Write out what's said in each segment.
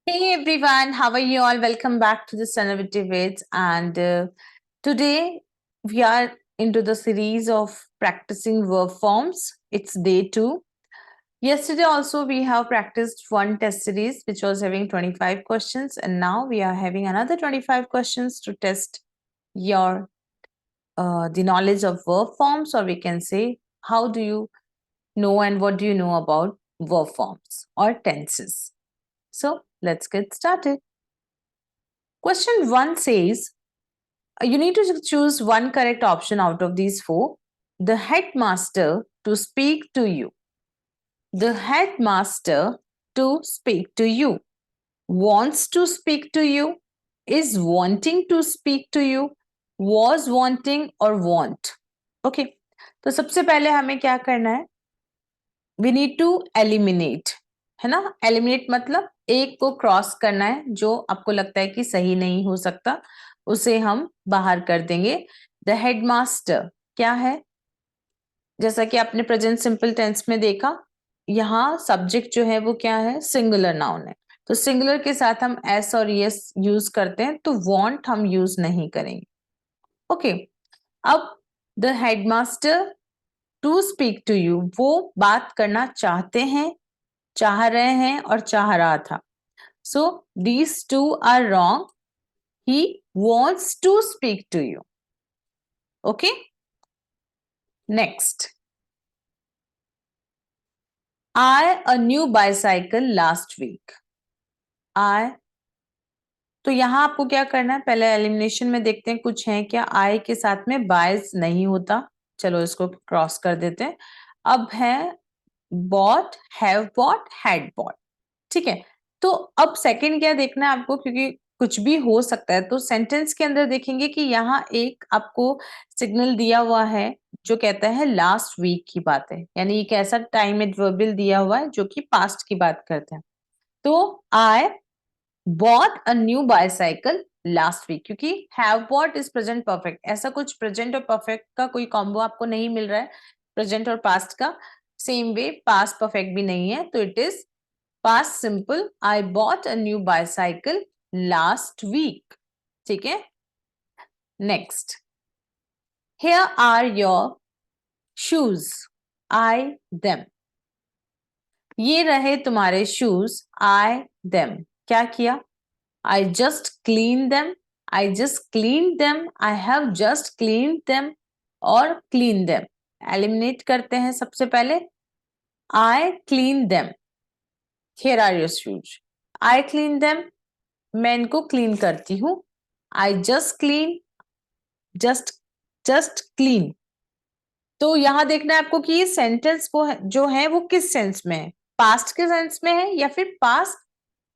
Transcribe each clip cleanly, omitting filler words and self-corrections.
Hey everyone, how are you all? Welcome back to the Innovative Ways. And today we are into the series of practicing verb forms. It's day 2. Yesterday also we have practiced one test series which was having 25 questions, and now we are having another 25 questions to test your the knowledge of verb forms, or we can say how do you know and what do you know about verb forms or tenses. So let's get started. Question 1 says, you need to choose one correct option out of these 4. The headmaster to speak to you. The headmaster to speak to you. Wants to speak to you. Is wanting to speak to you. Was wanting or want. Okay. तो सबसे पहले हमें क्या करना है? We need to eliminate. है ना? Eliminate मतलब एक को क्रॉस करना है जो आपको लगता है कि सही नहीं हो सकता, उसे हम बाहर कर देंगे. द हेडमास्टर क्या है? जैसा कि आपने प्रेजेंट सिंपल टेंस में देखा, यहाँ सब्जेक्ट जो है वो क्या है? सिंगुलर नाउन है. तो सिंगुलर के साथ हम एस और यस यूज करते हैं, तो वॉन्ट हम यूज नहीं करेंगे. ओके. अब the headmaster to speak to you, वो बात करना चाहते हैं, चाह रहे हैं और चाह रहा था. So these two are wrong. He wants to speak to you. Okay. Next. I a new bicycle last week. I. तो यहां आपको क्या करना है? पहले एलिमिनेशन में देखते हैं कुछ है क्या. I के साथ में बायस नहीं होता, चलो इसको क्रॉस कर देते हैं. अब है bought, have bought, had bought. ठीक है. तो अब सेकंड क्या देखना है आपको, क्योंकि कुछ भी हो सकता है. तो सेंटेंस के अंदर देखेंगे कि यहाँ एक आपको सिग्नल दिया हुआ है जो कहता है लास्ट वीक की बात है, यानी एक ऐसा टाइम एडवर्बियल दिया हुआ है जो कि पास्ट की बात करते हैं. तो I bought a new bicycle last week, क्योंकि have bought is present perfect. ऐसा कुछ प्रेजेंट और परफेक्ट का कोई कॉम्बो आपको नहीं मिल रहा है, प्रेजेंट और पास्ट का. सेम वे पास्ट परफेक्ट भी नहीं है, तो it is past simple. I bought a new bicycle last week. ठीक है. Next. Here are your shoes. I them. ये रहे तुम्हारे shoes. I them. क्या किया? I just cleaned them. I just cleaned them. I have just cleaned them. और clean them. Eliminate करते हैं सबसे पहले. I clean them. Here are your shoes. I clean them. मैं इनको क्लीन करती हूँ. I just clean. just clean. तो यहां देखना है आपको कि ये सेंटेंस को जो है वो किस सेंस में है. पास्ट के सेंस में है या फिर पास्ट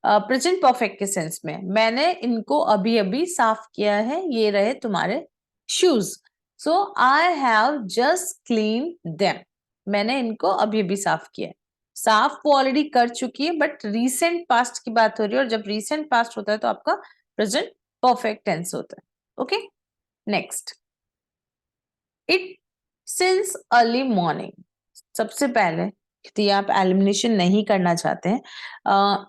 प्रेजेंट परफेक्ट के सेंस में. मैंने इनको अभी अभी साफ किया है. ये रहे तुम्हारे shoes. So I have just clean them. मैंने इनको अभी अभी साफ किया है. साफ वो ऑलरेडी कर चुकी है, बट रीसेंट पास्ट की बात हो रही है, और जब रीसेंट पास्ट होता है तो आपका प्रेजेंट परफेक्ट टेंस होता है. Okay. Next. It since early morning. सबसे पहले यदि आप एलिमिनेशन नहीं करना चाहते हैं,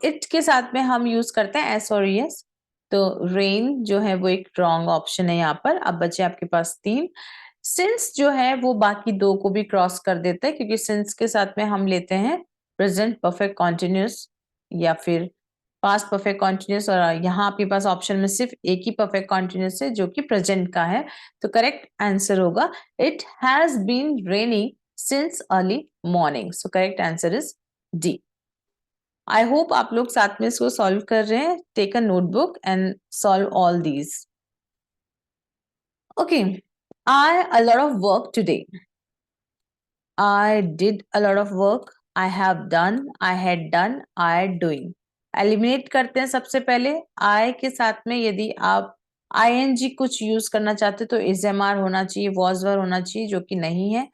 इट के साथ में हम यूज करते हैं एस और यस. तो रेन जो है वो एक रॉन्ग ऑप्शन है यहाँ पर. अब बचे आपके पास 3. सिंस जो है वो बाकी 2 को भी क्रॉस कर देते हैं, क्योंकि सिंस के साथ में हम लेते हैं प्रेजेंट परफेक्ट कॉन्टिन्यूस या फिर पास्ट परफेक्ट कॉन्टिन्यूस, और यहाँ आपके पास ऑप्शन में सिर्फ एक ही परफेक्ट कॉन्टिन्यूस है जो कि प्रेजेंट का है. तो करेक्ट आंसर होगा it has been raining since early morning. So correct answer is D. I hope आप लोग साथ में इसको सॉल्व कर रहे हैं. Take a notebook and solve all these. Okay. I a lot of work today. I did a lot of work. I have done. I had done. I doing. Eliminate करते हैं सबसे पहले. I के साथ में यदि आप ing कुछ यूज करना चाहते तो is mr होना चाहिए, was were होना चाहिए, जो कि नहीं है.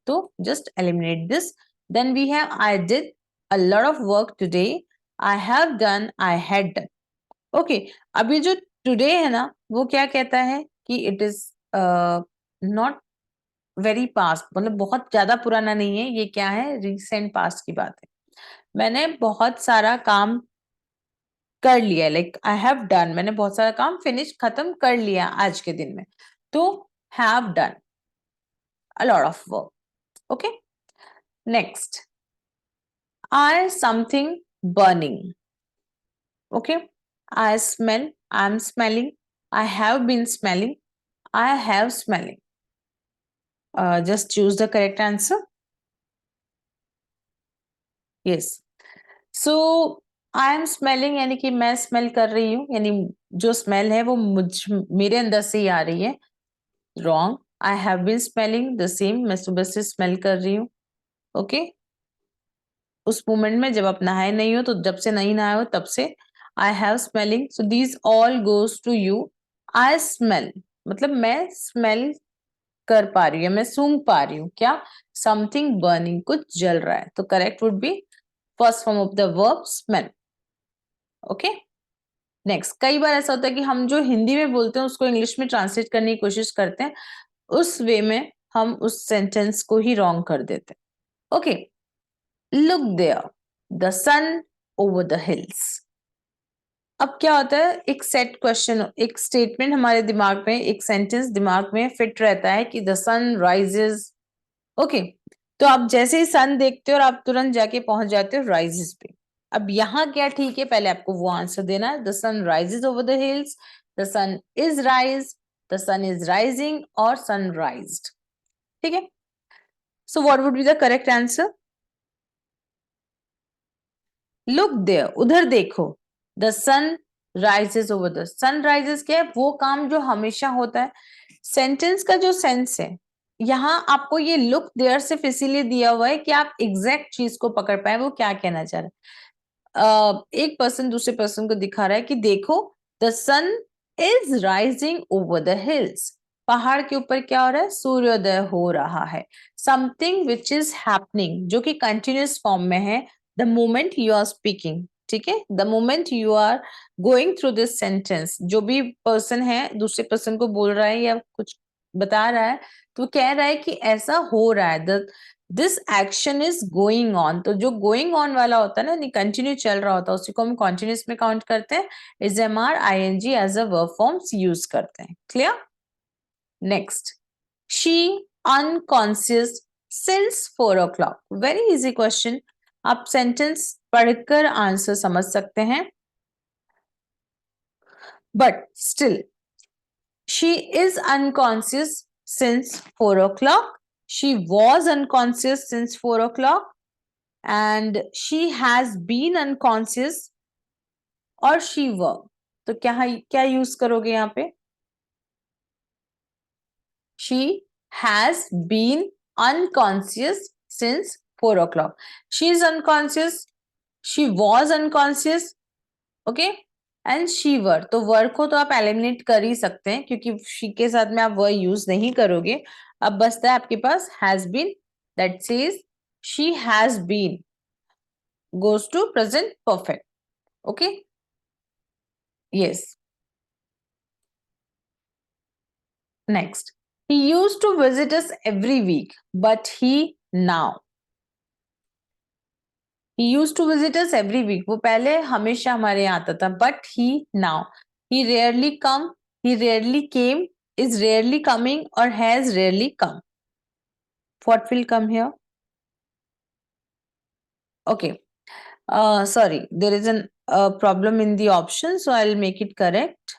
तो just eliminate this. Then we have I did a lot of work today. I have done. I had done. Okay. अब ये जो today है ना, वो क्या कहता है कि it is not very past, मतलब बहुत ज्यादा पुराना नहीं है. ये क्या है? रिसेंट पास्ट की बात है. मैंने बहुत सारा काम कर लिया, लाइक आई हैव डन, मैंने बहुत सारा काम फिनिश खत्म कर लिया आज के दिन में, तो have done a lot of work. Okay, next, I something burning. Okay, I smell, I am smelling, I have been smelling, I have smelling. Just choose the correct answer. Yes. So I am smelling यानी कि मैं smell कर रही हूँ, यानी जो smell है वो मेरे अंदर से ही आ रही है. Wrong. I have been smelling the same. मैं सुबह से स्मेल कर रही हूँ. ओके, उस मोमेंट में जब आप नहाए नहीं हो, तो जब से नहीं नहाए हो तब से I have smelling. So these all goes to you. I smell मतलब मैं स्मेल कर पा रही हूँ, मैं सूंघ पा रही हूँ. क्या? समथिंग बर्निंग, कुछ जल रहा है. तो correct would be first form of the verb smell. Okay, next, कई बार ऐसा होता है कि हम जो हिंदी में बोलते हैं उसको इंग्लिश में ट्रांसलेट करने की कोशिश करते हैं, उस वे में हम उस सेंटेंस को ही रॉन्ग कर देते हैं. Okay, look there the sun over the hills. अब क्या होता है, एक सेट क्वेश्चन, एक स्टेटमेंट हमारे दिमाग में, एक सेंटेंस दिमाग में फिट रहता है कि द सन राइजेस. ओके, तो आप जैसे ही सन देखते हो और आप तुरंत जाके पहुंच जाते हो राइजेस पे. अब यहाँ क्या ठीक है, पहले आपको वो आंसर देना है. The sun rises over the hills, the sun is rise, the sun is rising और सन राइज्ड. ठीक है, so what would be the correct answer? Look there, उधर देखो. The sun rises over the, sun rises क्या है, वो काम जो हमेशा होता है. सेंटेंस का जो सेंस है, यहाँ आपको ये लुक देयर सिर्फ इसीलिए दिया हुआ है कि आप एग्जैक्ट चीज को पकड़ पाए वो क्या कहना चाह रहा है. एक पर्सन दूसरे पर्सन को दिखा रहा है कि देखो, the sun is rising over the hills. पहाड़ के ऊपर क्या हो रहा है, सूर्योदय हो रहा है. समथिंग विच इज हैपनिंग, जो कि कंटिन्यूस फॉर्म में है the moment you are speaking. ठीक है, the moment you are going through this sentence, जो भी पर्सन है दूसरे पर्सन को बोल रहा है या कुछ बता रहा है, तो कह रहा है कि ऐसा हो रहा है, this action is going on. तो जो गोइंग ऑन वाला होता है ना, कंटिन्यू चल रहा होता है, उसी को हम कॉन्टिन्यूस में काउंट करते हैं. Is am are I N G as a verb forms use करते हैं. Clear? Next, she unconscious since 4 o'clock. Very easy question, आप सेंटेंस पढ़कर आंसर समझ सकते हैं, but still, she is unconscious since 4 o'clock. She was unconscious since 4 o'clock. And she has been unconscious और she were. तो क्या यूज करोगे यहाँ पे? She has been unconscious since 4 o'clock. She is unconscious. She was unconscious. Okay, and she वर. तो वर को तो आप एलिमिनेट कर ही सकते हैं क्योंकि शी के साथ में आप वर यूज नहीं करोगे. अब बचता है आपके पास has been, that says she has been, goes to present perfect. Okay, yes. Next, he used to visit us every week but he now. he used to visit us every week, वो पहले हमेशा हमारे यहाँ आता था, but he now. he rarely come, he rarely came, is rarely coming or has rarely come. What will come here? Okay, sorry, there is a problem in the option, so I'll make it correct.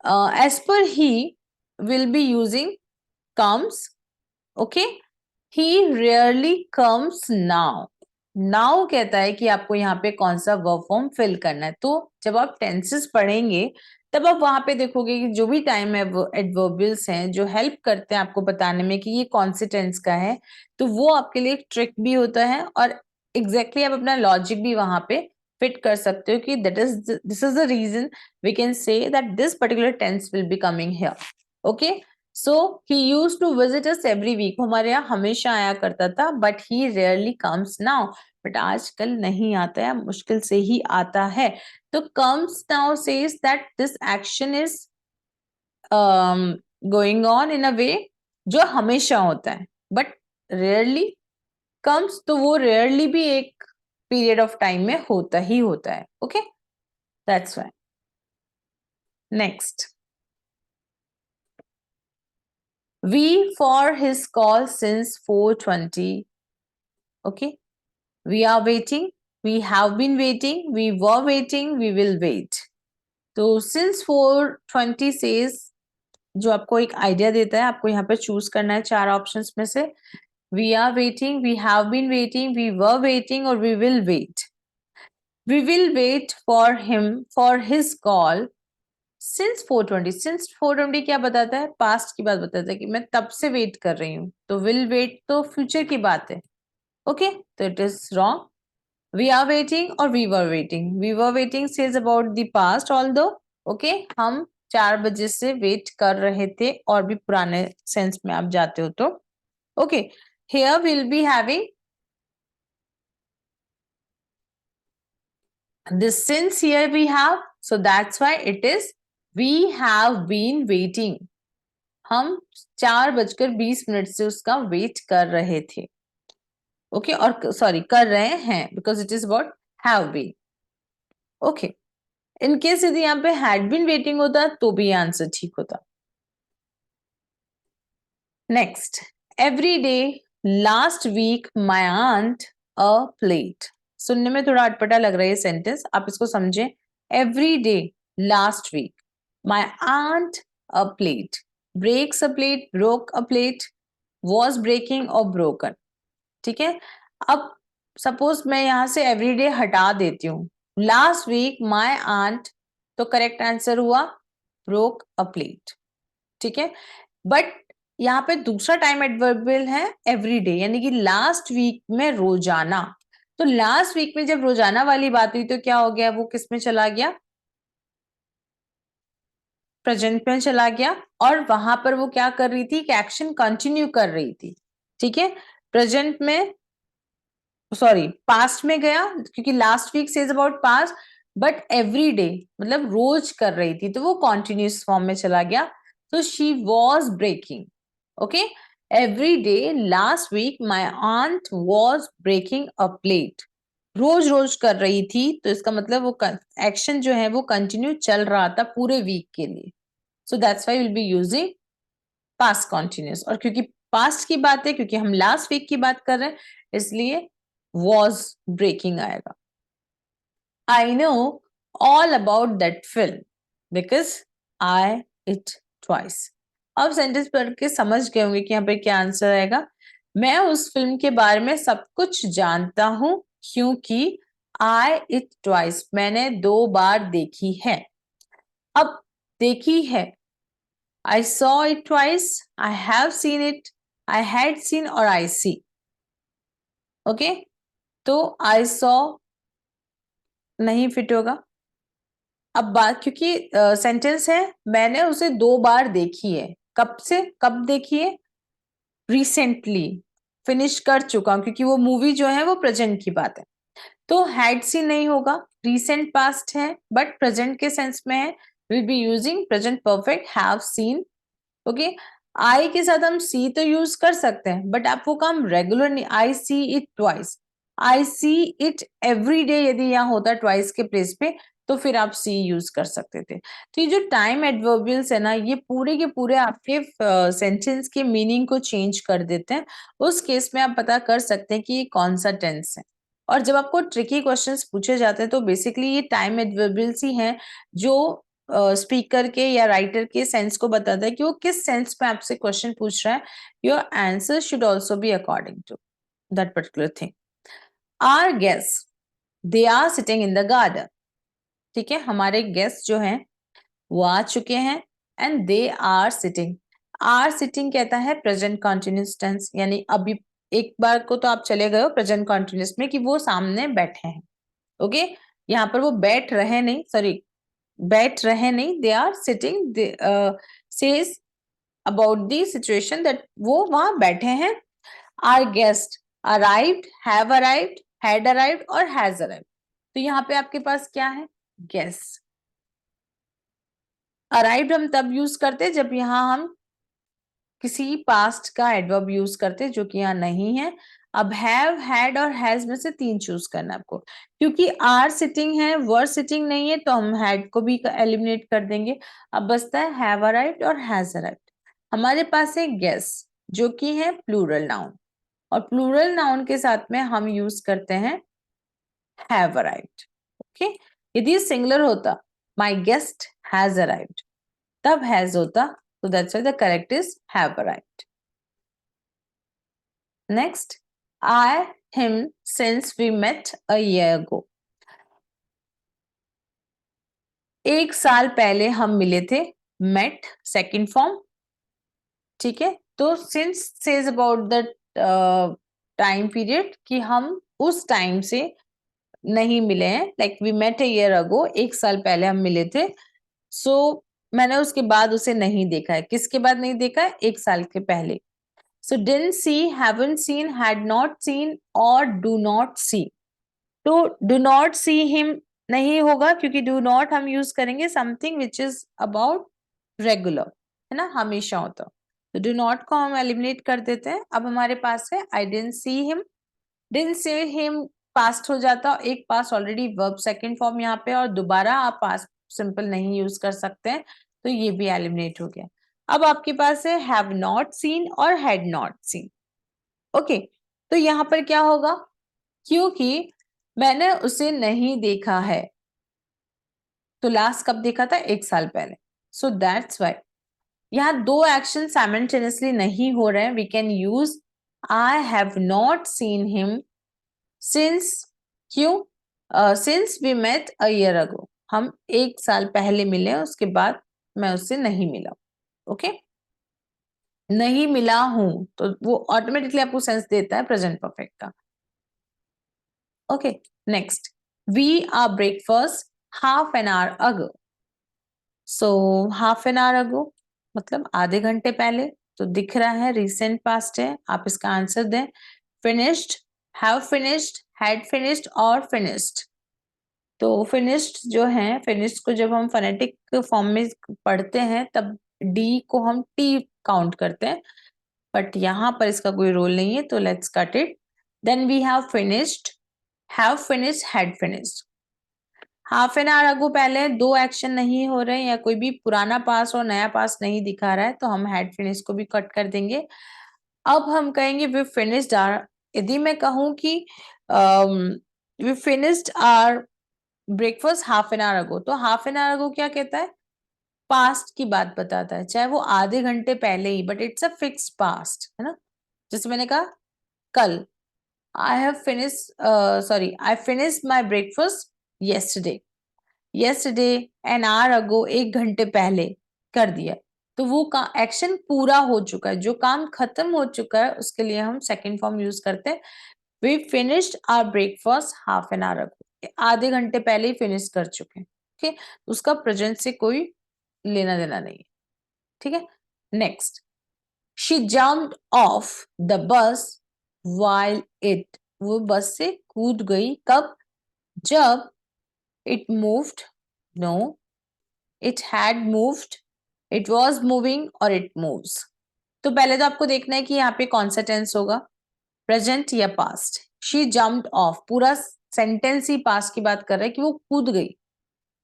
As per he will be using comes. Okay, he rarely comes now. Now कहता है कि आपको यहाँ पे कौन सा verb form fill करना है. तो जब आप टेंसेस पढ़ेंगे तब आप वहां पे देखोगे कि जो भी टाइम है वो एडवर्बियल्स हैं जो हेल्प करते हैं आपको बताने में कि ये कौन से टेंस का है, तो वो आपके लिए एक ट्रिक भी होता है और एग्जैक्टली आप अपना लॉजिक भी वहां पे फिट कर सकते हो कि this is the reason we can say that this particular tense will be coming here. Okay, so he used to visit us every week, हमारे यहाँ हमेशा आया करता था, but he rarely comes now, but आजकल नहीं आता है, मुश्किल से ही आता है. तो comes now says that this action is going on in a way जो हमेशा होता है, but rarely comes, तो वो rarely भी एक पीरियड ऑफ टाइम में होता ही होता है. Okay, That's why. Next. We for his call since 4:20. Okay. We are waiting. We have been waiting. We were waiting. We will wait. तो since 4:20 says, जो आपको एक आइडिया देता है, आपको यहाँ पे चूज करना है 4 ऑप्शंस में से. We are waiting, we have been waiting, we were waiting, और we will wait. We will wait for him for his call since 4:20. Since 4:20 क्या बताता है? पास्ट की बात बताता है कि मैं तब से वेट कर रही हूँ. तो will wait तो फ्यूचर की बात है. ओके, तो it is wrong. We are waiting or we were waiting. We were waiting says about the past, although okay, हम 4 बजे से वेट कर रहे थे, और भी पुराने सेंस में आप जाते हो तो okay. Here we'll be having this since here we have, so that's why it is we have been waiting. हम 4:20 से उसका वेट कर रहे थे. ओके, और सॉरी कर रहे हैं because it is about have been. Okay, in case यदि यहाँ पे हैड बीन वेटिंग होता तो भी आंसर ठीक होता. Next. Every day last week my aunt a plate. सुनने में थोड़ा अटपटा लग रहा है सेंटेंस, आप इसको समझे. Every day last week my aunt a plate. Breaks a plate, broke a plate, was breaking और ब्रोकन. ठीक है. अब सपोज मैं यहां से एवरीडे हटा देती हूँ. लास्ट वीक माई आंट, तो करेक्ट आंसर हुआ ब्रोक अ प्लेट. ठीक है. बट यहाँ पे दूसरा टाइम एडवर्बियल है एवरीडे, यानी कि लास्ट वीक में रोजाना. तो लास्ट वीक में जब रोजाना वाली बात हुई तो क्या हो गया, वो किस में चला गया? प्रेजेंट में चला गया. और वहां पर वो क्या कर रही थी? कि एक्शन कंटिन्यू कर रही थी. ठीक है. प्रेजेंट में, सॉरी पास्ट में गया, क्योंकि last week says about past. But every day मतलब रोज कर रही थी, तो वो कॉन्टिन्यूस फॉर्म में चला गया. तो she was breaking. Okay. Every day last week my aunt was breaking a plate. रोज रोज कर रही थी, तो इसका मतलब वो एक्शन जो है वो कंटिन्यू चल रहा था पूरे वीक के लिए. So that's why will be using past continuous. और क्योंकि पास्ट की बात है, क्योंकि हम लास्ट वीक की बात कर रहे हैं, इसलिए was breaking आएगा. I know all about that film because I it twice. अब सेंटेंस पढ़ के समझ गए होंगे कि यहाँ पे क्या आंसर आएगा. मैं उस फिल्म के बारे में सब कुछ जानता हूं क्योंकि I it twice, मैंने 2 बार देखी है. अब देखी है, I saw it twice, I have seen it, I had seen और I see. ओके. तो I saw नहीं फिट होगा. अब बात, क्योंकि सेंटेंस है मैंने उसे 2 बार देखी है. कब से कब देखी है? रिसेंटली फिनिश कर चुका हूं, क्योंकि वो मूवी जो है वो प्रेजेंट की बात है. तो हैड सीन नहीं होगा, रिसेंट पास्ट है बट प्रेजेंट के सेंस में है. Will be using present perfect have seen. Okay. I के साथ हम सी तो यूज कर सकते हैं, बट आप वो काम रेगुलर नहीं. I see it twice, I see it every day, यदि यहाँ होता ट्वाइस के प्लेस पे तो फिर आप सी यूज कर सकते थे. तो ये जो टाइम एडवर्बियल्स है ना, ये पूरे के पूरे आपके सेंटेंस के मीनिंग को चेंज कर देते हैं. उस केस में आप पता कर सकते हैं कि ये कौन सा टेंस है. और जब आपको ट्रिकी क्वेश्चंस पूछे जाते हैं तो बेसिकली ये टाइम एडवर्बियल्स ही हैं जो स्पीकर के या राइटर के सेंस को बताता है कि वो किस सेंस में आपसे क्वेश्चन पूछ रहा है. Your answer should also be according to that particular thing. Are guest they are sitting in the garden. ठीक है. हमारे गेस्ट जो हैं वो आ चुके हैं and they are sitting. Are sitting कहता है प्रेजेंट कॉन्टिन्यूस टेंस, यानी अभी एक बार को तो आप चले गए हो प्रेजेंट कॉन्टिन्यूस में कि वो सामने बैठे हैं. ओके. यहाँ पर वो बैठ रहे नहीं, सॉरी बैठ रहे नहीं, they are sitting. Says about the situation that वो वहां बैठे हैं. Are guest arrived, have arrived, had arrived और हैज अराइव्ड. तो यहाँ पे आपके पास क्या है? गेस्ट. अराइव्ड हम तब यूज करते जब यहाँ हम किसी पास्ट का एडवर्ब यूज करते, जो कि यहाँ नहीं है. अब हैव, हैड और हैज में से 3 चूज करना है आपको, क्योंकि आर सिटिंग है, वर सिटिंग नहीं है, तो हम हैड को भी एलिमिनेट कर देंगे। अब बचता है हैव अराइव्ड और हैज अराइव्ड। हमारे पास है गेस, जो कि है प्लूरल नाउन, और प्लूरल नाउन के साथ में हम यूज करते हैं हैव अराइव्ड। ओके, यदि सिंगुलर होता माय गेस्ट हैज अराइव्ड, तब हैज होता, so that's why the correct is have arrived. Next, I him since we met a year ago. 1 साल पहले हम मिले थे, met second form, ठीक है। तो since says about the time period कि हम उस टाइम से नहीं मिले हैं, like we met a year ago, 1 साल पहले हम मिले थे। So मैंने उसके बाद उसे नहीं देखा है। किसके बाद नहीं देखा है? 1 साल के पहले। So didn't see, haven't seen, had not seen और do not see. तो do not see him नहीं होगा, क्योंकि do not हम यूज करेंगे something which is about regular, है ना, हमेशा होता। तो do not को हम एलिमिनेट कर देते हैं। अब हमारे पास है I didn't see him, didn't see him past हो जाता, एक पास ऑलरेडी वर्ब सेकंड फॉर्म यहाँ पे, और दोबारा आप पास्ट सिंपल नहीं यूज कर सकते हैं, तो ये भी एलिमिनेट हो गया। अब आपके पास है हैव नॉट सीन और हैड नॉट सीन। ओके, तो यहाँ पर क्या होगा, क्योंकि मैंने उसे नहीं देखा है, तो लास्ट कब देखा था? 1 साल पहले। सो दैट्स वाई यहाँ 2 एक्शन साइमल्टेनियसली नहीं हो रहे हैं। We can use I have not seen him since, क्यों? Since we met a year ago, हम 1 साल पहले मिले, उसके बाद मैं उससे नहीं मिला। ओके, नहीं मिला हूं, तो वो ऑटोमेटिकली आपको सेंस देता है प्रेजेंट परफेक्ट का। Okay, next, we are breakfast half an hour ago. So half an hour ago मतलब आधे घंटे पहले, तो दिख रहा है रिसेंट पास्ट है, आप इसका आंसर दें। Finished, have finished, had finished और फिनिश्ड। तो फिनिश्ड जो है, फिनिश्ड को जब हम फोनेटिक फॉर्म में पढ़ते हैं तब डी को हम टी काउंट करते हैं, बट यहाँ पर इसका कोई रोल नहीं है, तो let's cut it. Then we have finished, have finished, had finished. Half an hour ago पहले 2 एक्शन नहीं हो रहे, या कोई भी पुराना पास और नया पास नहीं दिखा रहा है, तो हम हैड फिनिश को भी कट कर देंगे। अब हम कहेंगे वी फिनिश्ड आवर। यदि मैं कहूं कि we finished our breakfast half an hour ago, तो हाफ एन आवर अगो क्या कहता है? पास्ट की बात बताता है, चाहे वो आधे घंटे पहले ही, but it's a fixed past, है ना। जैसे मैंने कहा कल, I have finish, sorry, I finish my breakfast yesterday. Yesterday an hour ago, 1 घंटे पहले कर दिया, तो वो एक्शन पूरा हो चुका है, जो काम खत्म हो चुका है उसके लिए हम सेकेंड फॉर्म यूज करते हैं। We finished our breakfast half an hour ago, आधे घंटे पहले ही फिनिश कर चुके हैं। ठीक है, उसका प्रेजेंट से कोई लेना देना नहीं है। ठीक है, next, she jumped off the bus while it, वो बस से कूद गई, कब? जब it moved, no, it had moved, it was moving और इट मूव्स। तो पहले तो आपको देखना है कि यहाँ पे कौन सा टेंस होगा, प्रेजेंट या पास्ट। शी जम्प्ड ऑफ, पूरा सेंटेंस ही पास्ट की बात कर रहा है कि वो कूद गई।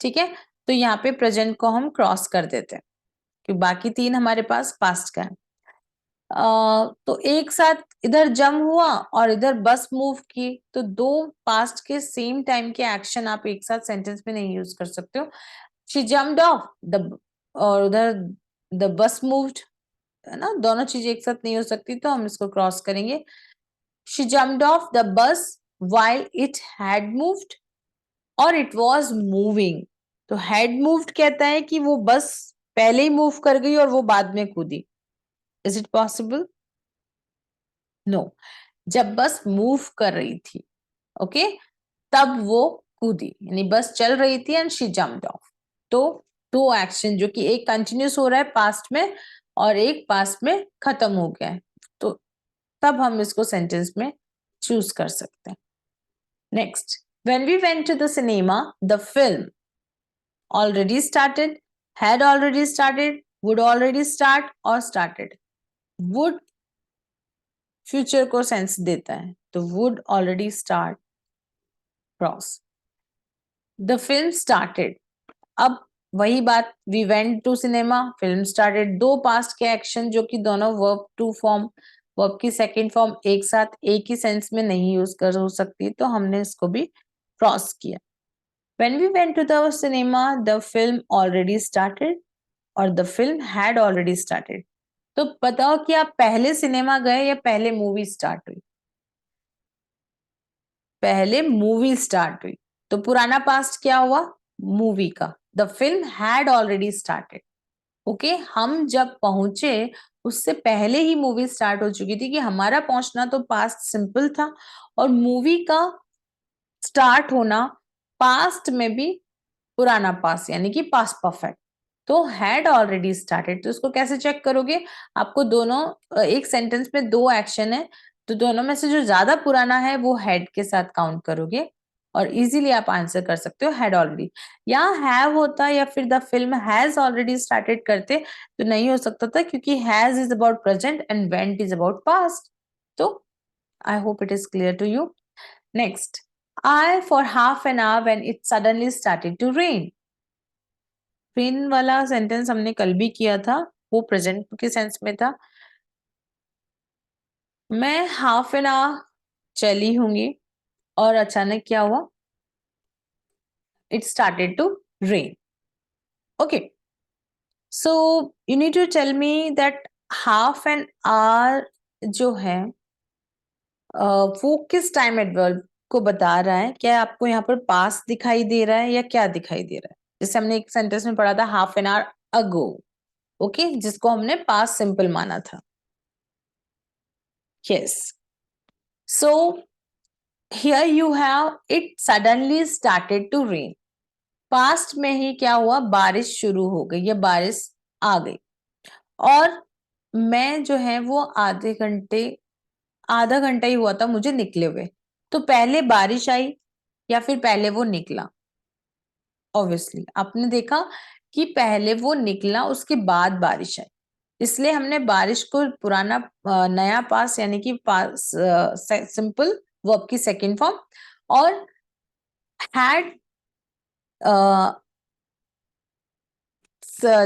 ठीक है, तो यहाँ पे प्रेजेंट को हम क्रॉस कर देते हैं, क्योंकि बाकी 3 हमारे पास पास्ट का है। तो एक साथ इधर जम हुआ और इधर बस मूव की, तो 2 पास्ट के सेम टाइम के एक्शन आप एक साथ सेंटेंस में नहीं यूज कर सकते हो। शी जम्प्ड ऑफ द, और उधर द बस मूव्ड, है ना, दोनों चीजें एक साथ नहीं हो सकती, तो हम इसको क्रॉस करेंगे। She jumped off the bus while it had moved और इट वाज मूविंग। तो हैड मूव्ड कहता है कि वो बस पहले ही मूव कर गई और वो बाद में कूदी। Is it possible? नो, जब बस मूव कर रही थी, ओके, तब वो कूदी, यानी बस चल रही थी एंड शी जम्प्ड ऑफ। तो 2 एक्शन जो कि एक कंटिन्यूस हो रहा है पास्ट में और एक पास्ट में खत्म हो गया है, तो तब हम इसको सेंटेंस में चूज कर सकते हैं। Next, when we went to the cinema the film already started, had already started, would already start और स्टार्टेड। वुड फ्यूचर को सेंस देता है, तो would already start cross. The film started. अब वही बात, we went to cinema, film started. दो past के एक्शन जो कि दोनों verb to form, verb की सेकेंड फॉर्म एक साथ एक ही सेंस में नहीं यूज कर हो सकती, तो हमने इसको भी क्रॉस किया. When we went to the cinema, the film already started और the film had already started. तो बताओ कि आप पहले सिनेमा गए या पहले मूवी स्टार्ट हुई? पहले मूवी स्टार्ट हुई. तो पुराना पास्ट क्या हुआ? मूवी का. The film had already started. Okay, हम जब पहुंचे उससे पहले ही मूवी स्टार्ट हो चुकी थी, कि हमारा पहुंचना तो पास्ट सिंपल था और मूवी का स्टार्ट होना पास्ट में भी पुराना पास्ट, यानी कि पास्ट परफेक्ट. तो हैड ऑलरेडी स्टार्टेड. तो इसको कैसे चेक करोगे? आपको दोनों, एक सेंटेंस में दो एक्शन है, तो दोनों में से जो ज्यादा पुराना है वो हैड के साथ काउंट करोगे और इजीली आप आंसर कर सकते हो हैड ऑलरेडी. या हैव होता या फिर the film has already started करते तो नहीं हो सकता था, क्योंकि has is about present and went is about past. तो I hope it is clear to you. Next, I for half an hour when it suddenly started to rain. Rain वाला sentence हमने कल भी किया था, वो प्रेजेंट के sense में था. मैं हाफ एन आवर चली होंगी और अचानक क्या हुआ? It started to rain. Okay, so you need to tell me that half an hour जो है वो किस टाइम एडवर्ब को बता रहा है? क्या आपको यहाँ पर पास दिखाई दे रहा है या क्या दिखाई दे रहा है? जैसे हमने एक सेंटेंस में पढ़ा था half an hour ago, okay, जिसको हमने पास्ट सिंपल माना था. Yes, so here you have it suddenly started to rain. Past में ही क्या हुआ? बारिश शुरू हो गई या बारिश आ गई. और मैं जो है वो आधा घंटा ही हुआ था मुझे निकले हुए. तो पहले बारिश आई या फिर पहले वो निकला? ऑब्वियसली आपने देखा कि पहले वो निकला, उसके बाद बारिश आई. इसलिए हमने बारिश को पुराना नया पास यानी कि पास सिंपल वर्ब की सेकेंड फॉर्म और had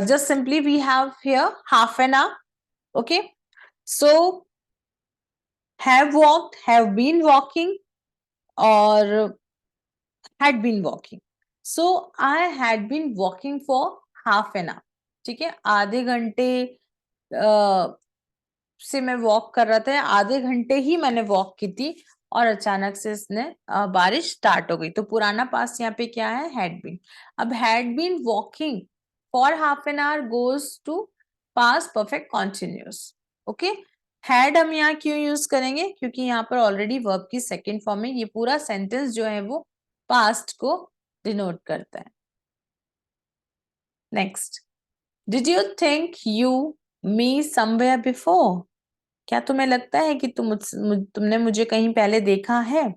just simply we have here half an hour. Okay, so have walked, have been walking or had been walking. So I had been walking for half an hour. ठीक है, आधे घंटे से मैं walk कर रहा था, आधे घंटे ही मैंने वॉक की थी और अचानक से इसने बारिश स्टार्ट हो गई. तो पुराना पास यहाँ पे क्या है? Had been. अब had been walking for half an hour goes to past perfect continuous. Okay, had हम यहाँ क्यों यूज करेंगे? क्योंकि यहाँ पर ऑलरेडी वर्ब की सेकेंड फॉर्म है. ये पूरा सेंटेंस जो है वो पास्ट को डिनोट करता है. Next, did you think you me somewhere before? क्या तुम्हें लगता है कि तुमने मुझे कहीं पहले देखा है?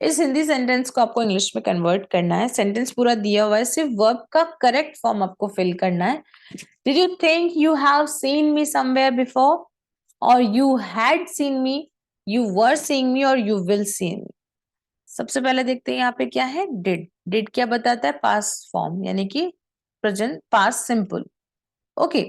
इस हिंदी सेंटेंस को आपको इंग्लिश में कन्वर्ट करना है. सेंटेंस पूरा दिया हुआ है, सिर्फ वर्ब का करेक्ट फॉर्म आपको फिल करना है. Did you think you have seen me somewhere before और you had seen me, you were seeing me और यू विल सी मी. सबसे पहले देखते हैं यहाँ पे क्या है. डिड. डिड क्या बताता है? पास्ट फॉर्म यानी कि प्रेजेंट पास्ट सिंपल. ओके,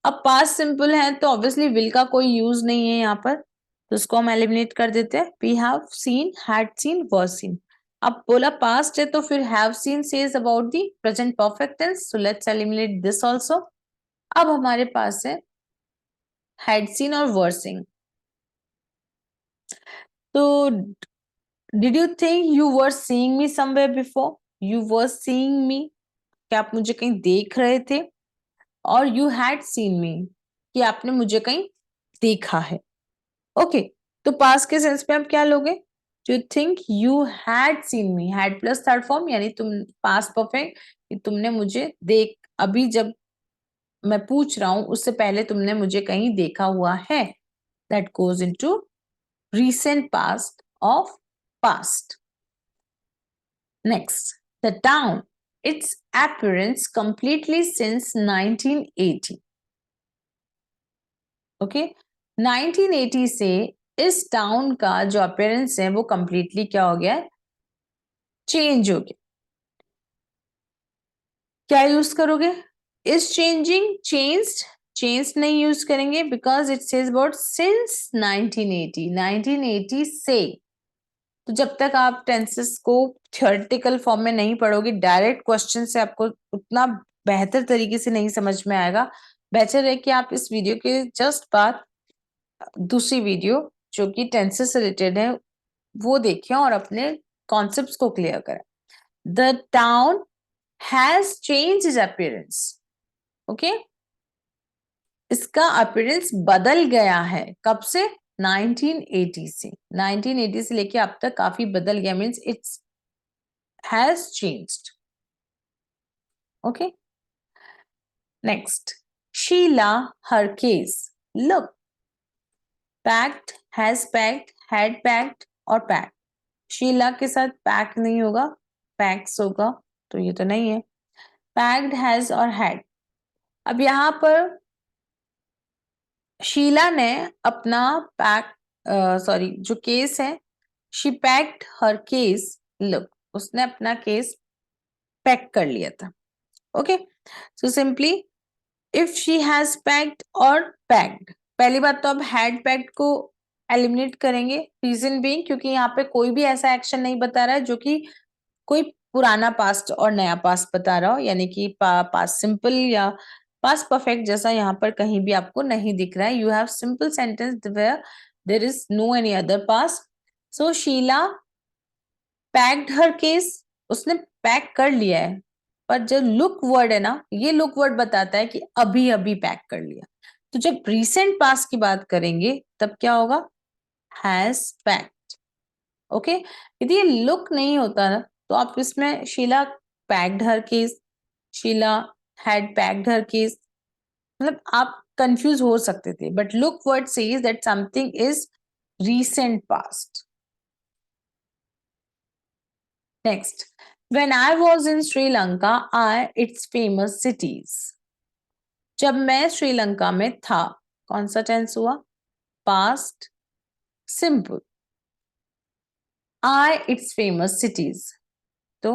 अब पास्ट सिंपल है तो ऑब्वियसली विल का कोई यूज नहीं है यहाँ पर, तो उसको हम एलिमिनेट कर देते हैं. We have seen, had seen, was seen. अब बोला पास्ट है तो फिर have seen says about the present perfect tense, so let's eliminate this also. अब हमारे पास है हैड सीन और वर सीन. तो did you think you were seeing me somewhere before? You were seeing me, क्या आप मुझे कहीं देख रहे थे? और यू हैड सीन मी, कि आपने मुझे कहीं देखा है. ओके, तो पास्ट के सेंस में आप क्या लोगे? You think you had seen me, had plus third form यानी तुम पास्ट परफेक्ट, कि तुमने मुझे अभी जब मैं पूछ रहा हूं उससे पहले तुमने मुझे कहीं देखा हुआ है. That goes into recent past of past. Next, the town, its appearance completely since 1980. Okay, 1980 से इस टाउन का जो अपीयरेंस है वो कंप्लीटली क्या हो गया है, चेंज हो गया। क्या यूज करोगे, इज चेंजिंग, चेंज्ड, चेंज नहीं यूज करेंगे because it says about since 1980, 1980 से। तो जब तक आप टेंसेस को थियोरेटिकल फॉर्म में नहीं पढ़ोगे, डायरेक्ट क्वेश्चन से आपको उतना बेहतर तरीके से नहीं समझ में आएगा। बेटर है कि आप इस वीडियो के जस्ट बाद दूसरी वीडियो जो कि टेंसेस से रिलेटेड है वो देखें और अपने कॉन्सेप्ट्स को क्लियर करें। The town has change is appearance, okay, इसका अपीयरेंस बदल गया है। कब से, 1980 से, 1980 से लेके अब तक काफी बदल गया, means it's has changed, okay. Next, Sheela her case, look, packed, has packed, had packed और पैक्ड। शीला के साथ पैक नहीं होगा, पैक्स होगा, तो ये तो नहीं है। पैक्ड, हैज और हैड। अब यहां पर शीला ने अपना पैक, सॉरी जो केस है, she packed her case, look, उसने अपना केस पैक कर लिया था, okay. So simply if she has packed और पैक्ड, पहली बात तो अब हैड पैक्ड को एलिमिनेट करेंगे, रीजन बीइंग क्योंकि यहाँ पे कोई भी ऐसा एक्शन नहीं बता रहा है जो कि कोई पुराना पास्ट और नया पास्ट बता रहा हो, यानी कि पास्ट सिंपल या पास्ट परफेक्ट जैसा यहाँ पर कहीं भी आपको नहीं दिख रहा है। You have simple sentence where there is no any other past. So Sheela packed her case, उसने पैक कर लिया है, पर जो लुक वर्ड है ना, ये लुक वर्ड बताता है कि अभी अभी पैक कर लिया। तो जब रिसेंट पास्ट की बात करेंगे तब क्या होगा, हैज पैक्ड, ओके। यदि ये लुक नहीं होता ना तो आप इसमें Sheela packed her case, Sheela had packed her case, मतलब आप कंफ्यूज हो सकते थे, but look word says that something is recent past. Next, when I was in Sri Lanka, its famous cities. जब मैं श्रीलंका में था, कौन सा टेंस हुआ, past simple. its famous cities, तो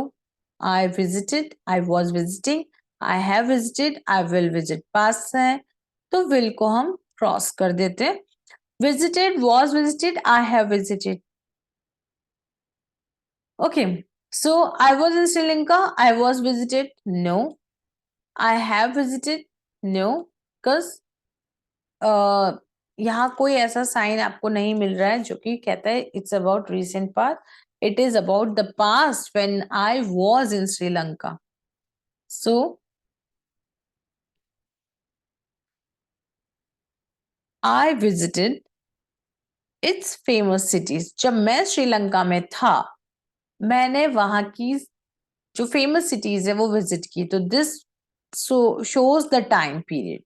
I visited, I was visiting, I have visited, I will visit past है, तो will को हम क्रॉस कर देते। Visited, was visited, I have visited, okay. So I was in Sri Lanka, I was visited, no. I have visited, no, because यहाँ कोई ऐसा sign आपको नहीं मिल रहा है जो कि कहता है it's about recent past, it is about the past when I was in Sri Lanka. So I visited it's famous cities, जब मैं श्रीलंका में था मैंने वहां की जो फेमस सिटीज है वो विजिट की, तो this shows the time period,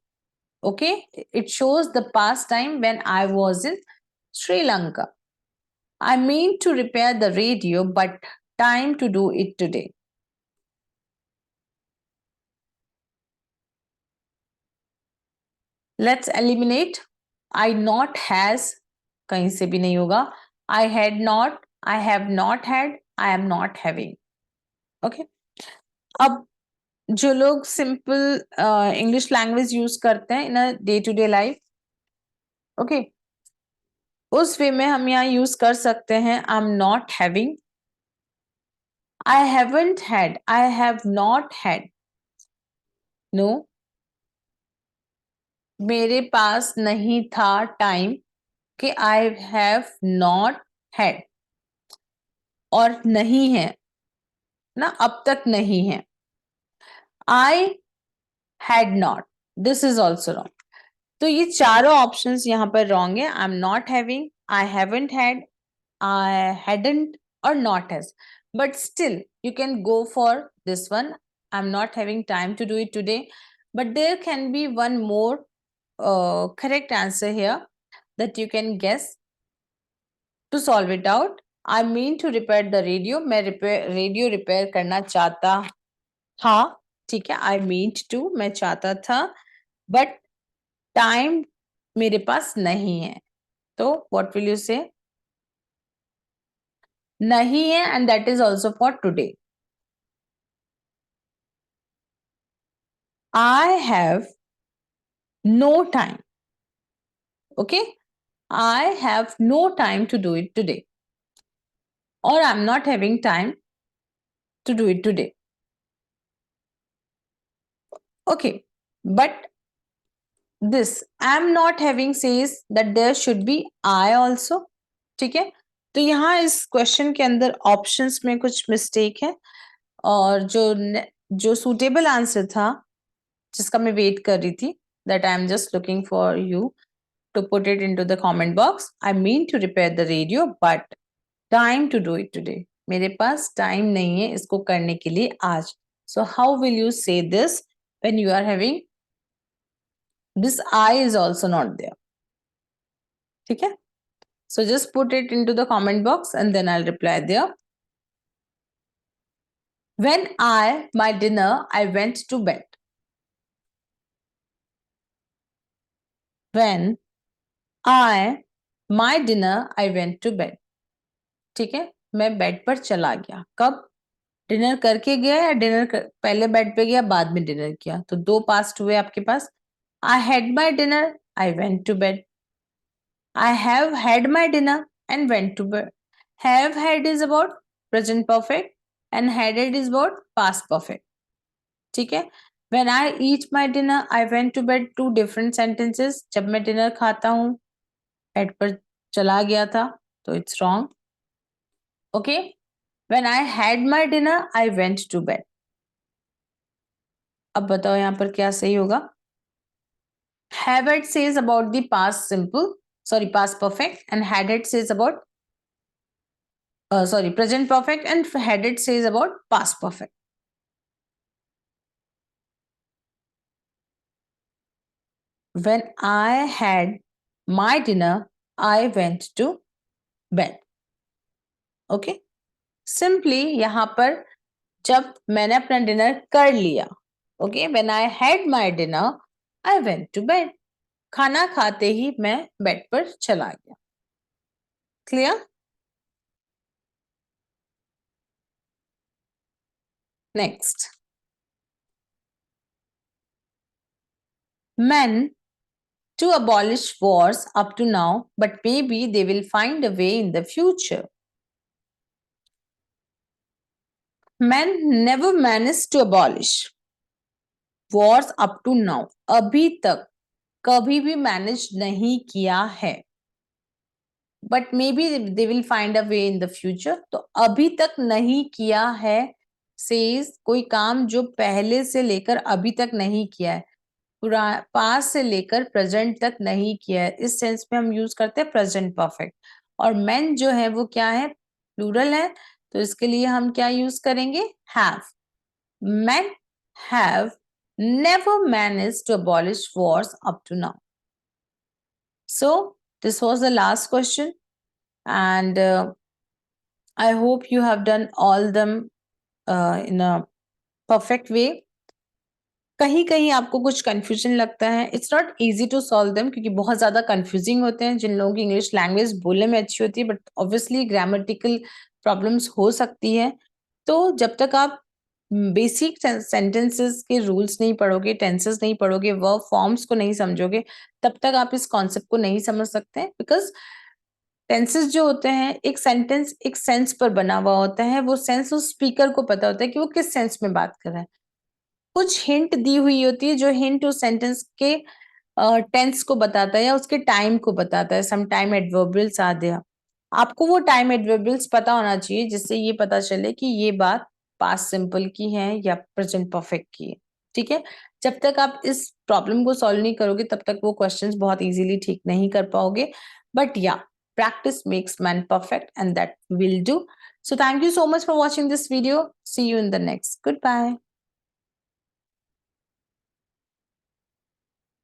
okay, it shows the past time when I was in Sri Lanka. I mean to repair the radio, but time to do it today. Let's eliminate. I not has, कहीं से भी नहीं होगा. I had not, I have not had, I am not having. Okay. अब जो लोग simple English language use करते हैं in a day to day life, okay, उस वे में हम यहाँ यूज कर सकते हैं I am not having, I haven't had, I have not had, no, मेरे पास नहीं था टाइम, कि आई हैव नॉट हैड, और नहीं है ना, अब तक नहीं है, I had not, this is also wrong. तो ये चारों ऑप्शंस यहाँ पर रॉन्ग है, आई am not having, I haven't had, I hadn't or not has. But still, you can go for this one. I'm not having time to do it today. But there can be one more correct answer here that you can guess to solve it out. I mean to repair the radio. मैं radio repair करना चाहता था, ठीक है, I meant to, मैं चाहता था, but time मेरे पास नहीं है, तो what will you say? नहीं है, and that is also for today. I have no time. Okay? I have no time to do it today. Or I'm not having time to do it today. Okay, but this I'm not having says that there should be I also. ठीक है, तो यहाँ इस question के अंदर options में कुछ mistake है, और जो सुटेबल आंसर था जिसका मैं वेट कर रही थी, that I am just looking for you to put it into the comment box. I mean to repair the radio, but time to do it today. मेरे पास टाइम नहीं है इसको करने के लिए आज. So how will you say this when you are having this I is also not there? ठीक है, so just put it into the comment box and then I'll reply there. When I my dinner, I went to bed. When I my dinner, I went to bed. ठीक है, मैं bed पर चला गया. कब? Dinner करके गया या पहले बेड पे गया बाद में डिनर किया? तो दो पास्ट हुए आपके पास. I had my dinner, I went to bed. I have had my dinner and went to bed. Have had is about present perfect and had it is about past perfect. ठीक है, when I eat my dinner, I went to bed, two different sentences. जब मैं dinner खाता हूँ bed पर चला गया था, तो it's wrong. Okay, when I had my dinner, I went to bed. अब बताओ यहाँ पर क्या सही होगा? Have it says about the past simple, sorry, past perfect, and had it says about present perfect, and had it says about past perfect. When I had my dinner, I went to bed. Okay, simply यहाँ पर जब मैंने अपना dinner कर लिया. Okay, when I had my dinner, I went to bed. खाना खाते ही मैं बेड पर चला गया. Clear? Next. Men to abolish wars up to now, but maybe they will find a way in the future. Men never managed to abolish wars up to now. अभी तक कभी भी मैनेज नहीं किया है. But maybe they will find a way in the future. तो अभी तक नहीं किया है says कोई काम जो पहले से लेकर अभी तक नहीं किया है, पास से लेकर प्रेजेंट तक नहीं किया है. इस सेंस में हम यूज करते हैं प्रेजेंट परफेक्ट. और men जो है वो क्या है? प्लूरल है, तो इसके लिए हम क्या यूज करेंगे? have. Men have never managed to abolish wars up to now. So this was the last question, and I hope you have done all them in a perfect way. कहीं कहीं आपको कुछ कंफ्यूजन लगता है, it's not easy to solve them, क्योंकि बहुत ज्यादा confusing होते हैं. जिन लोगों की इंग्लिश लैंग्वेज बोलने में अच्छी होती है, बट ऑब्वियसली ग्रामेटिकल प्रॉब्लम्स हो सकती है. तो जब तक आप बेसिक सेंटेंसेस के रूल्स नहीं पढ़ोगे, टेंसेस नहीं पढ़ोगे, वर्ब फॉर्म्स को नहीं समझोगे, तब तक आप इस कॉन्सेप्ट को नहीं समझ सकते. बिकॉज टेंसेस जो होते हैं, एक सेंटेंस एक सेंस पर बना हुआ होता है. वो सेंस उस स्पीकर को पता होता है कि वो किस सेंस में बात कर रहा है. कुछ हिंट दी हुई होती है, जो हिंट उस सेंटेंस के टेंस को बताता है या उसके टाइम को बताता है. सम टाइम एडवर्बियल्स आ दिया, आपको वो टाइम एडवर्बियल्स पता होना चाहिए, जिससे ये पता चले कि ये बात पास्ट सिंपल की है या प्रेजेंट परफेक्ट की है. ठीक है, जब तक आप इस प्रॉब्लम को सॉल्व नहीं करोगे, तब तक वो क्वेश्चंस बहुत इजीली ठीक नहीं कर पाओगे. बट या, practice makes man perfect, and that will do. So thank you so much for watching this video. See you in the next. Goodbye.